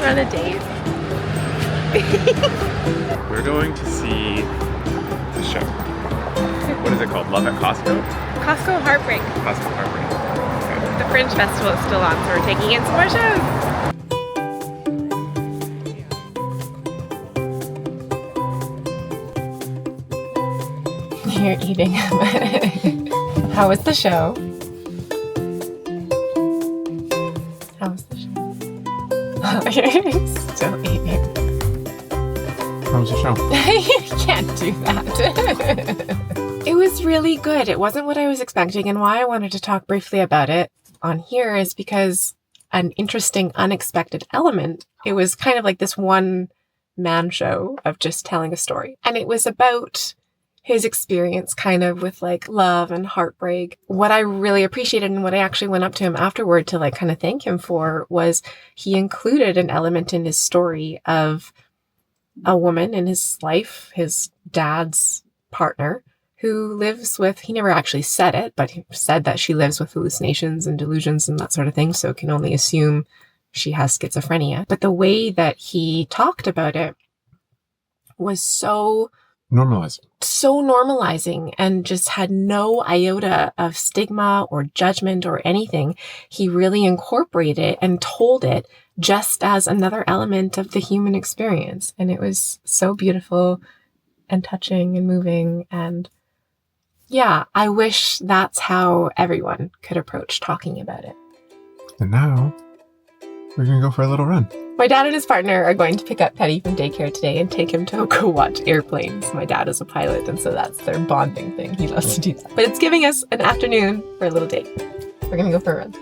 We're on a date. We're going to see the show. What is it called? Love at Costco? Costco Heartbreak. Costco Heartbreak. Okay. The Fringe Festival is still on, so we're taking in some more shows. You're eating. How was the show? How was the show? You're still eating. How was the show? You can't do that. It was really good. It wasn't what I was expecting, and why I wanted to talk briefly about it on here is because an interesting, unexpected element. It was kind of like this one-man show of just telling a story. And it was about his experience kind of with like love and heartbreak. What I really appreciated and what I actually went up to him afterward to like kind of thank him for was he included an element in his story of a woman in his life, his dad's partner, who lives with, he never actually said it, but he said that she lives with hallucinations and delusions and that sort of thing, so can only assume she has schizophrenia. But the way that he talked about it was so normalizing and just had no iota of stigma or judgment or anything. He really incorporated it and told it just as another element of the human experience. And it was so beautiful and touching and moving. And yeah, I wish that's how everyone could approach talking about it. And now we're going to go for a little run. My dad and his partner are going to pick up Petty from daycare today and take him to go watch airplanes. My dad is a pilot, and so that's their bonding thing. He loves to do that. But it's giving us an afternoon for a little date. We're going to go for a run.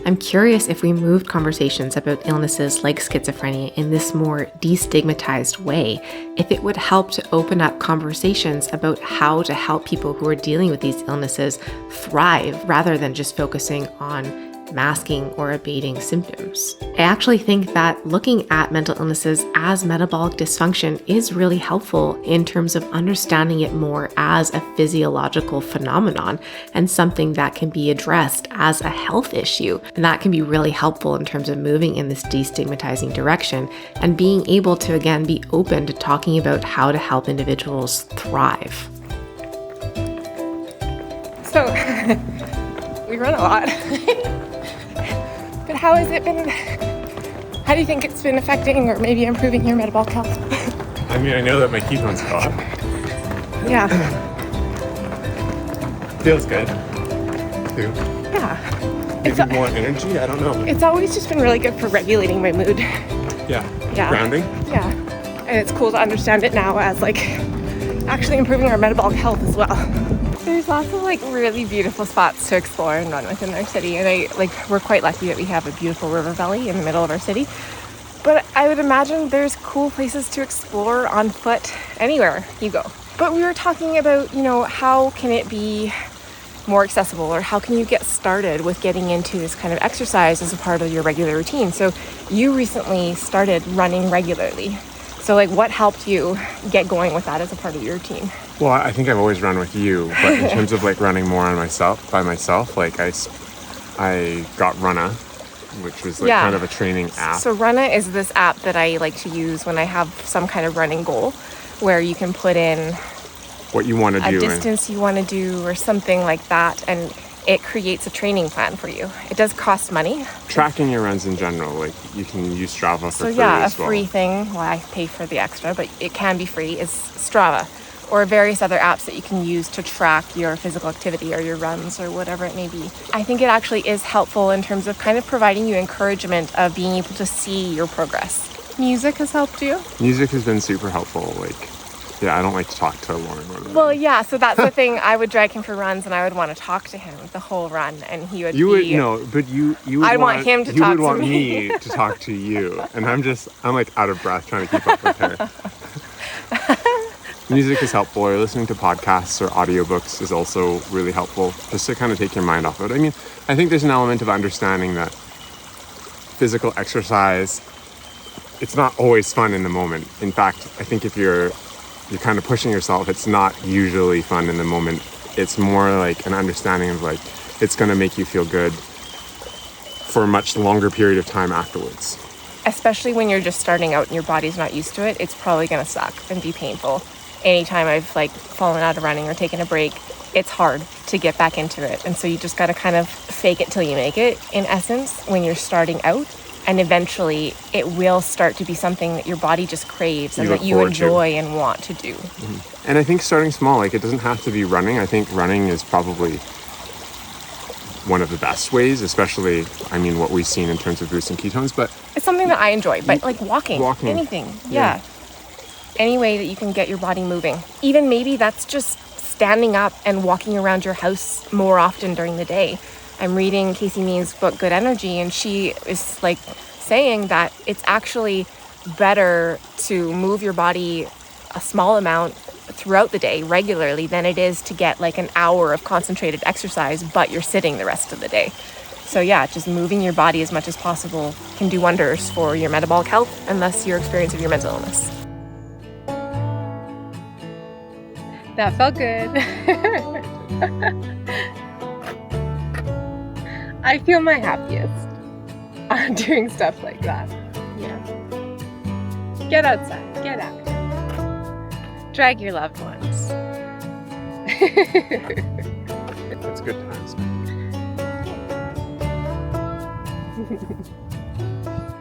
I'm curious if we moved conversations about illnesses like schizophrenia in this more destigmatized way, if it would help to open up conversations about how to help people who are dealing with these illnesses thrive rather than just focusing on masking or abating symptoms. I actually think that looking at mental illnesses as metabolic dysfunction is really helpful in terms of understanding it more as a physiological phenomenon and something that can be addressed as a health issue. And that can be really helpful in terms of moving in this destigmatizing direction and being able to, again, be open to talking about how to help individuals thrive. So, we run a lot. But how has it been? How do you think it's been affecting or maybe improving your metabolic health? I mean, I know that my ketones go up. Yeah. Feels good, too. Yeah. Maybe more energy? I don't know. It's always just been really good for regulating my mood. Yeah. Yeah. Grounding? Yeah. And it's cool to understand it now as like actually improving our metabolic health as well. There's lots of like really beautiful spots to explore and run within our city, and we're quite lucky that we have a beautiful river valley in the middle of our city. But I would imagine there's cool places to explore on foot anywhere you go. But we were talking about, how can it be more accessible, or how can you get started with getting into this kind of exercise as a part of your regular routine? So you recently started running regularly. So what helped you get going with that as a part of your routine? Well, I think I've always run with you, but in terms of running more by myself, I got Runna, which was kind of a training app. So Runna is this app that I like to use when I have some kind of running goal, where you can put in what you want to do, a distance you want to do, or something like that, and it creates a training plan for you. It does cost money. Tracking your runs in general, you can use Strava for free as well. So a free thing, well, I pay for the extra, but it can be free, is Strava, or various other apps that you can use to track your physical activity or your runs or whatever it may be. I think it actually is helpful in terms of kind of providing you encouragement of being able to see your progress. Music has helped you? Music has been super helpful. I don't like to talk to Lauren. Well, yeah, so that's the thing. I would drag him for runs, and I would want to talk to him the whole run, and he would you would want him to talk to me. You would want me to talk to you, and I'm out of breath trying to keep up with her. Music is helpful, or listening to podcasts or audiobooks is also really helpful, just to kind of take your mind off of it. I mean, I think there's an element of understanding that physical exercise, it's not always fun in the moment. In fact, I think if you're kind of pushing yourself, it's not usually fun in the moment. It's more like an understanding of it's going to make you feel good for a much longer period of time afterwards. Especially when you're just starting out and your body's not used to it, it's probably going to suck and be painful. Anytime I've like fallen out of running or taken a break, it's hard to get back into it. And so you just got to kind of fake it till you make it, in essence, when you're starting out. And eventually it will start to be something that your body just craves and that you enjoy and want to do. Mm-hmm. And I think starting small, like it doesn't have to be running. I think running is probably one of the best ways, especially, I mean, what we've seen in terms of boosting ketones, but it's something that I enjoy, but like walking. Anything. Yeah. Any way that you can get your body moving. Even maybe that's just standing up and walking around your house more often during the day. I'm reading Casey Means' book, Good Energy, and she is like saying that it's actually better to move your body a small amount throughout the day regularly than it is to get like an hour of concentrated exercise, but you're sitting the rest of the day. So yeah, just moving your body as much as possible can do wonders for your metabolic health and thus your experience of your mental illness. That felt good. I feel my happiest doing stuff like that. Yeah. Get outside, get out. Drag your loved ones. That's good times.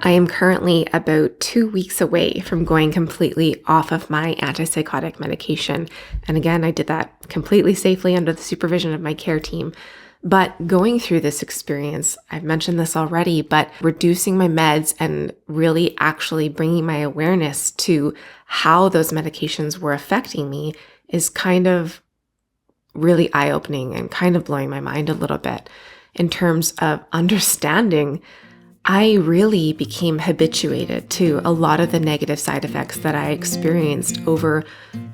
I am currently about 2 weeks away from going completely off of my antipsychotic medication. And again, I did that completely safely under the supervision of my care team. But going through this experience, I've mentioned this already, but reducing my meds and really actually bringing my awareness to how those medications were affecting me is kind of really eye-opening and kind of blowing my mind a little bit in terms of understanding. I really became habituated to a lot of the negative side effects that I experienced over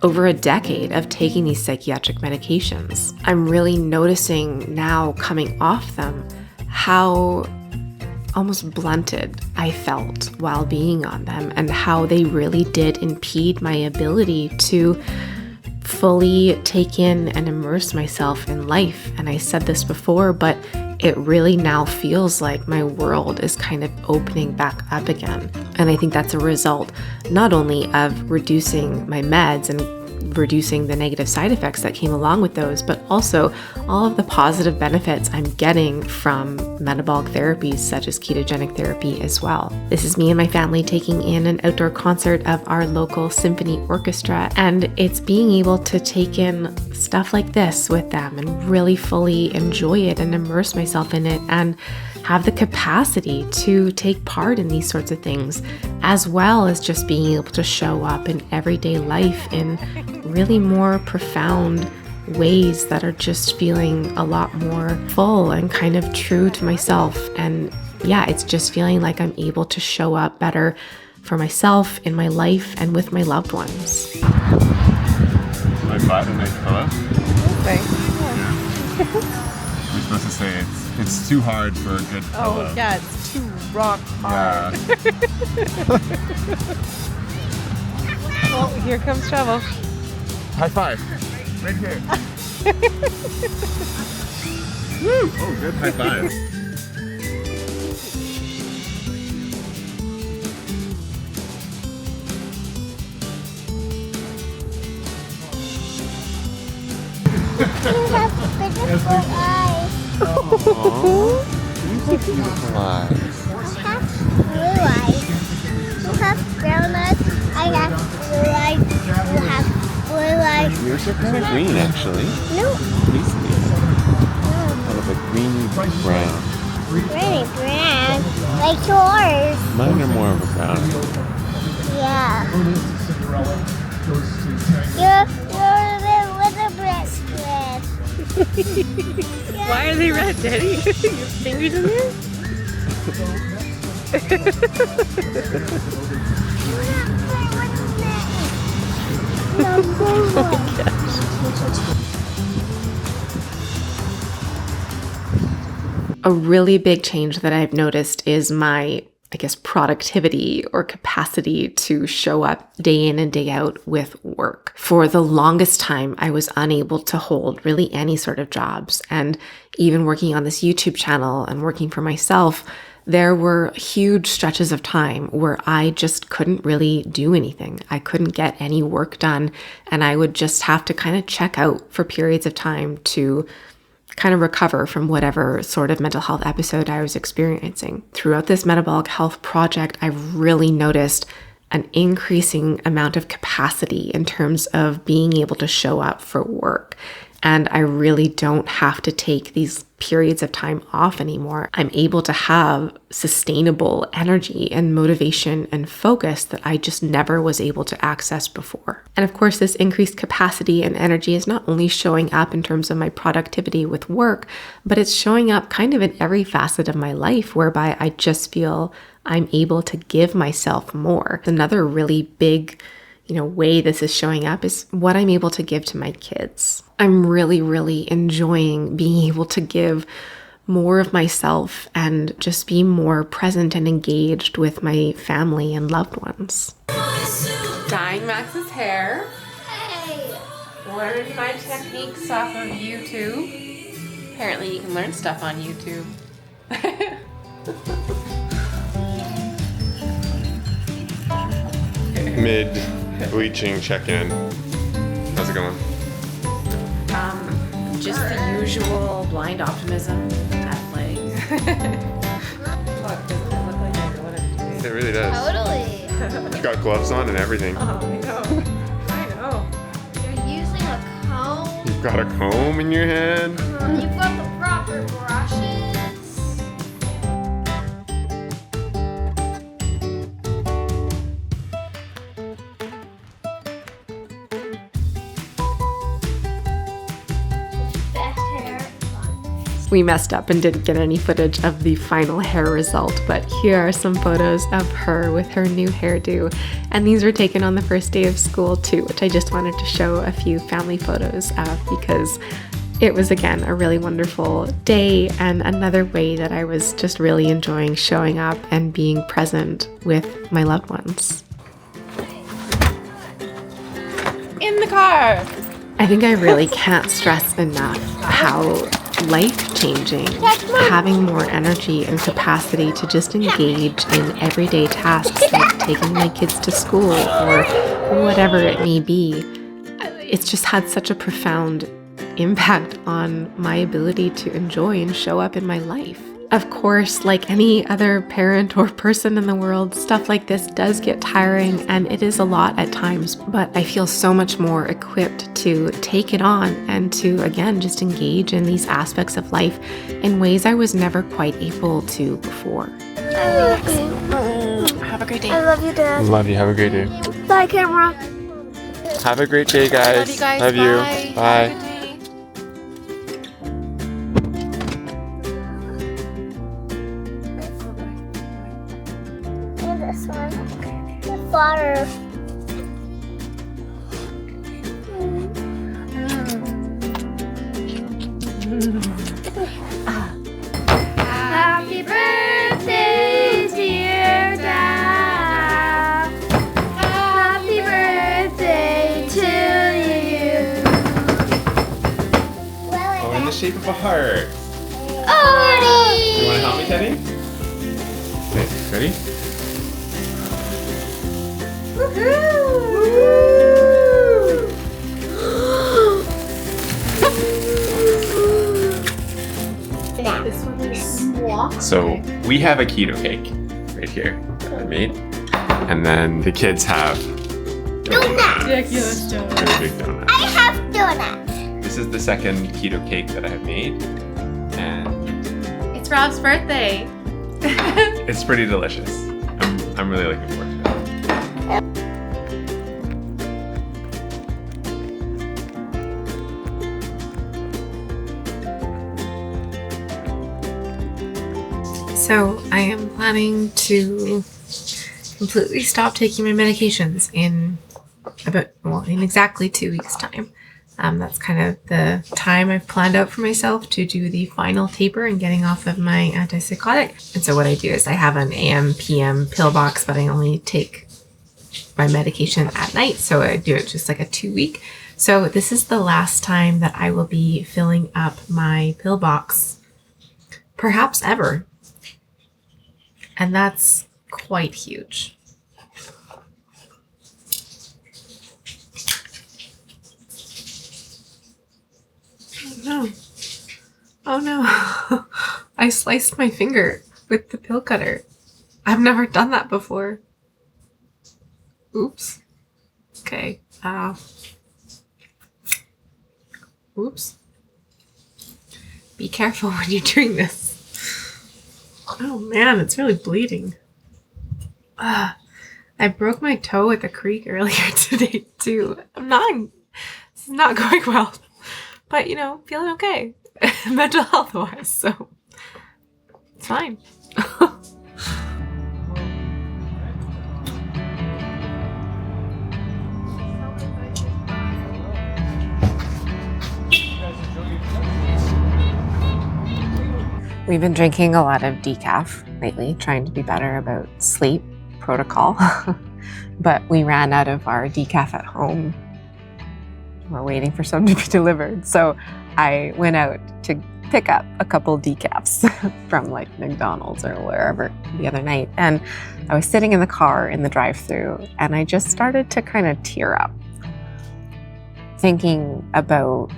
a decade of taking these psychiatric medications. I'm really noticing now coming off them how almost blunted I felt while being on them and how they really did impede my ability to fully take in and immerse myself in life. And I said this before, but it really now feels like my world is kind of opening back up again. And I think that's a result not only of reducing my meds and reducing the negative side effects that came along with those, but also all of the positive benefits I'm getting from metabolic therapies such as ketogenic therapy as well. This is me and my family taking in an outdoor concert of our local symphony orchestra, and it's being able to take in stuff like this with them and really fully enjoy it and immerse myself in it and have the capacity to take part in these sorts of things, as well as just being able to show up in everyday life in really more profound ways that are just feeling a lot more full and kind of true to myself. And yeah, it's just feeling like I'm able to show up better for myself in my life and with my loved ones. My butt and my pillow. Thanks. Yeah. You're supposed to say it's too hard for a good pillow. Oh yeah, it's too rock hard. Yeah. Well, here comes trouble. High five. Right here. Woo! Oh, good high five. You have beautiful eyes. Aww. You have beautiful eyes. I have blue eyes. You have brown eyes. I have blue eyes. You have blue eyes. Yours are kind of green, actually. No. These kind of a greeny brown. Really brown. Like yours. Mine are more of a brown. Yeah. You're with a breast red. Why are they red, Daddy? Your fingers in there? A really big change that I've noticed is my, productivity or capacity to show up day in and day out with work. For the longest time, I was unable to hold really any sort of jobs. And even working on this YouTube channel and working for myself, there were huge stretches of time where I just couldn't really do anything. I couldn't get any work done, and I would just have to kind of check out for periods of time to kind of recover from whatever sort of mental health episode I was experiencing. Throughout this metabolic health project, I've really noticed an increasing amount of capacity in terms of being able to show up for work. And I really don't have to take these periods of time off anymore. I'm able to have sustainable energy and motivation and focus that I just never was able to access before. And of course, this increased capacity and energy is not only showing up in terms of my productivity with work, but it's showing up kind of in every facet of my life, whereby I just feel I'm able to give myself more. Another really big way this is showing up is what I'm able to give to my kids. I'm really enjoying being able to give more of myself and just be more present and engaged with my family and loved ones. Dyeing Max's hair. Hey! Learned my techniques off of YouTube. Apparently you can learn stuff on YouTube. Mid-bleaching check-in. How's it going? Just the usual blind optimism at play. Look, doesn't it look like I know what I'm doing? It really does. Totally. You've got gloves on and everything. Oh, I know. You're using a comb. You've got a comb in your hand. You've got the proper brushes. Best hair. We messed up and didn't get any footage of the final hair result, but here are some photos of her with her new hairdo. And these were taken on the first day of school too, which I just wanted to show a few family photos of because it was, again, a really wonderful day and another way that I was just really enjoying showing up and being present with my loved ones. In the car! I think I really can't stress enough how life-changing having more energy and capacity to just engage in everyday tasks like taking my kids to school or whatever it may be. It's just had such a profound impact on my ability to enjoy and show up in my life. Of course, like any other parent or person in the world, stuff like this does get tiring and it is a lot at times, but I feel so much more equipped to take it on and to, again, just engage in these aspects of life in ways I was never quite able to before. I love you. Have a great day. I love you, Dad. Love you. Have a great day. Bye, camera. Have a great day, guys. Love you guys. Love Bye. you. Have a Bye. good day. And this one. The water. Happy birthday, dear Dad. Happy birthday to you. Oh, in the shape of a heart. Oh, You want to help me, Teddy? Okay, ready? This one is So we have a keto cake right here that I made, and then the kids have donut. ridiculous. really big donut. I have donut. This is the second keto cake that I have made, and It's Rob's birthday. it's pretty delicious. I'm really looking forward to it. So I am planning to completely stop taking my medications in exactly 2 weeks' time. That's kind of the time I've planned out for myself to do the final taper and getting off of my antipsychotic. And so what I do is I have an AM, PM pill box, but I only take my medication at night. So I do it just like a 2 week So this is the last time that I will be filling up my pill box, perhaps ever. And that's quite huge. No. Oh no. I sliced my finger with the pill cutter. I've never done that before. Oops. Okay. Oops. Be careful when you're doing this. Oh man, it's really bleeding. I broke my toe at the creek earlier today too. This is not going well. But, feeling okay. Mental health wise, so it's fine. We've been drinking a lot of decaf lately, trying to be better about sleep protocol. But we ran out of our decaf at home. We're waiting for some to be delivered. So I went out to pick up a couple decafs from like McDonald's or wherever the other night. And I was sitting in the car in the drive-thru and I just started to kind of tear up, thinking about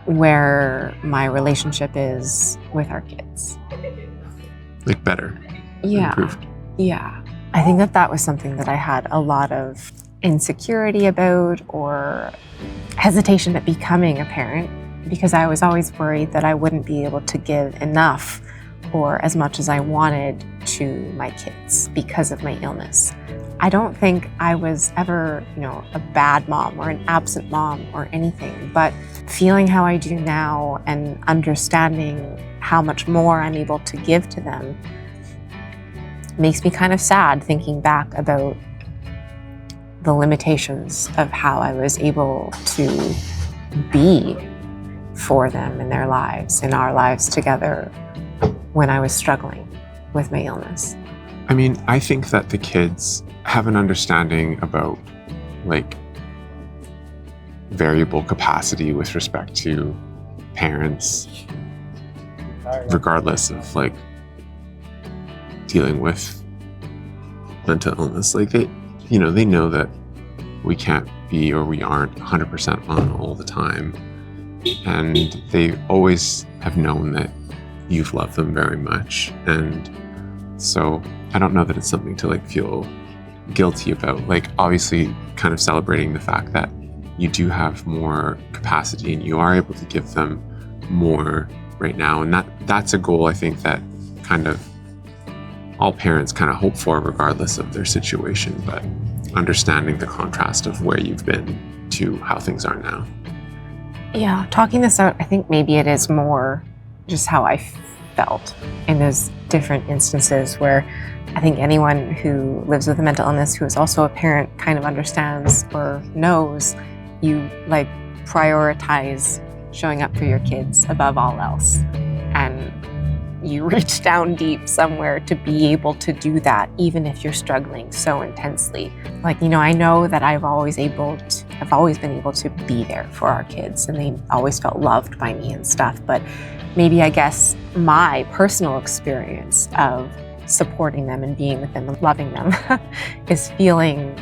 where my relationship is with our kids. Like better. Yeah. Improved. Yeah. I think that was something that I had a lot of insecurity about or hesitation at becoming a parent, because I was always worried that I wouldn't be able to give enough or as much as I wanted to my kids because of my illness. I don't think I was ever, a bad mom or an absent mom or anything, but feeling how I do now and understanding how much more I'm able to give to them makes me kind of sad thinking back about the limitations of how I was able to be for them in their lives, in our lives together when I was struggling with my illness. I mean, I think that the kids have an understanding about like variable capacity with respect to parents, regardless of like dealing with mental illness. Like they know that we can't be or we aren't 100% on all the time. And they always have known that you've loved them very much. And so I don't know that it's something to like feel guilty about. Like obviously kind of celebrating the fact that you do have more capacity and you are able to give them more right now. And that's a goal I think that kind of all parents kind of hope for regardless of their situation, but understanding the contrast of where you've been to how things are now. Yeah, talking this out, I think maybe it is more just how I felt in those different instances where I think anyone who lives with a mental illness who is also a parent kind of understands or knows you like prioritize showing up for your kids above all else. And you reach down deep somewhere to be able to do that, even if you're struggling so intensely. Like, I know that I've always been able to be there for our kids and they always felt loved by me and stuff. But maybe I guess my personal experience of supporting them and being with them and loving them is feeling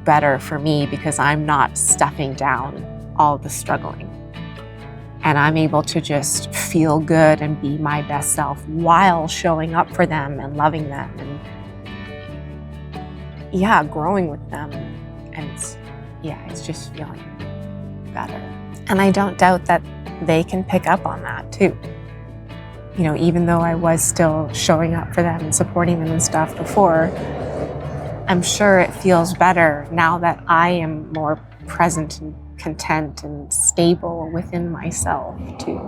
better for me because I'm not stuffing down all the struggling. And I'm able to just feel good and be my best self while showing up for them and loving them and growing with them. And it's just feeling better. And I don't doubt that they can pick up on that too. Even though I was still showing up for them and supporting them and stuff before, I'm sure it feels better now that I am more present and content and stable within myself too.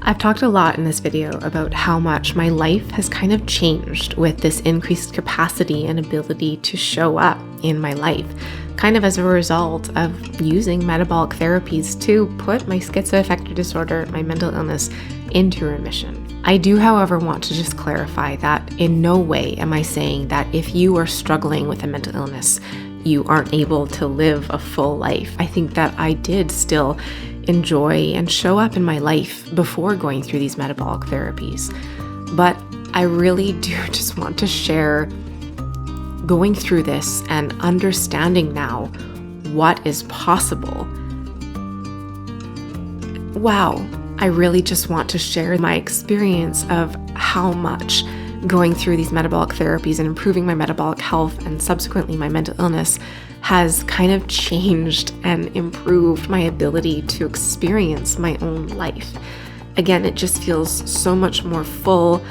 I've talked a lot in this video about how much my life has kind of changed with this increased capacity and ability to show up in my life kind of as a result of using metabolic therapies to put my schizoaffective disorder, my mental illness, into remission. I do, however, want to just clarify that in no way am I saying that if you are struggling with a mental illness, you aren't able to live a full life. I think that I did still enjoy and show up in my life before going through these metabolic therapies. But I really do just want to share going through this and understanding now what is possible. Wow, I really just want to share my experience of how much going through these metabolic therapies and improving my metabolic health and subsequently my mental illness has kind of changed and improved my ability to experience my own life. Again, it just feels so much more full.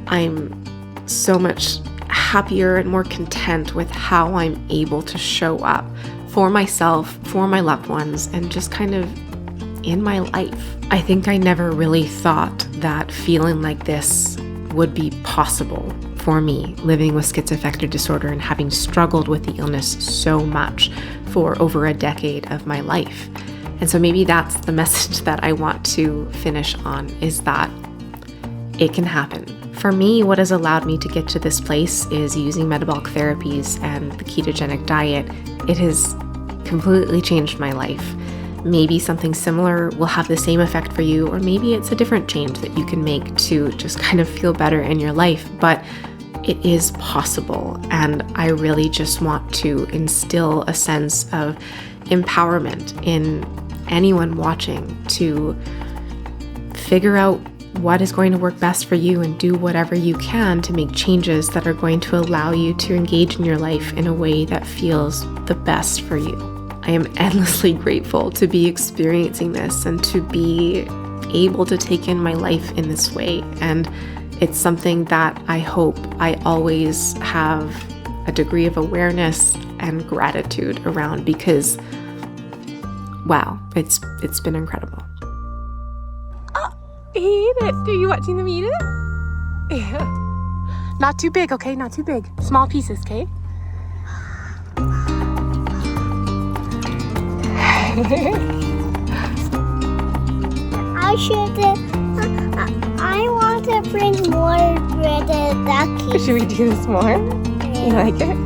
I'm so much happier and more content with how I'm able to show up for myself, for my loved ones, and just kind of in my life. I think I never really thought that feeling like this would be possible for me, living with schizoaffective disorder and having struggled with the illness so much for over a decade of my life. And so maybe that's the message that I want to finish on, is that it can happen. For me, what has allowed me to get to this place is using metabolic therapies and the ketogenic diet. It has completely changed my life. Maybe something similar will have the same effect for you, or maybe it's a different change that you can make to just kind of feel better in your life. But it is possible, and I really just want to instill a sense of empowerment in anyone watching to figure out what is going to work best for you and do whatever you can to make changes that are going to allow you to engage in your life in a way that feels the best for you. I am endlessly grateful to be experiencing this and to be able to take in my life in this way. And it's something that I hope I always have a degree of awareness and gratitude around, because wow, it's been incredible. Oh, he ate it. Are you watching them eat it? Yeah. Not too big, okay? Not too big. Small pieces, okay? I want to bring more breaded ducky. Should we do this more? You like it?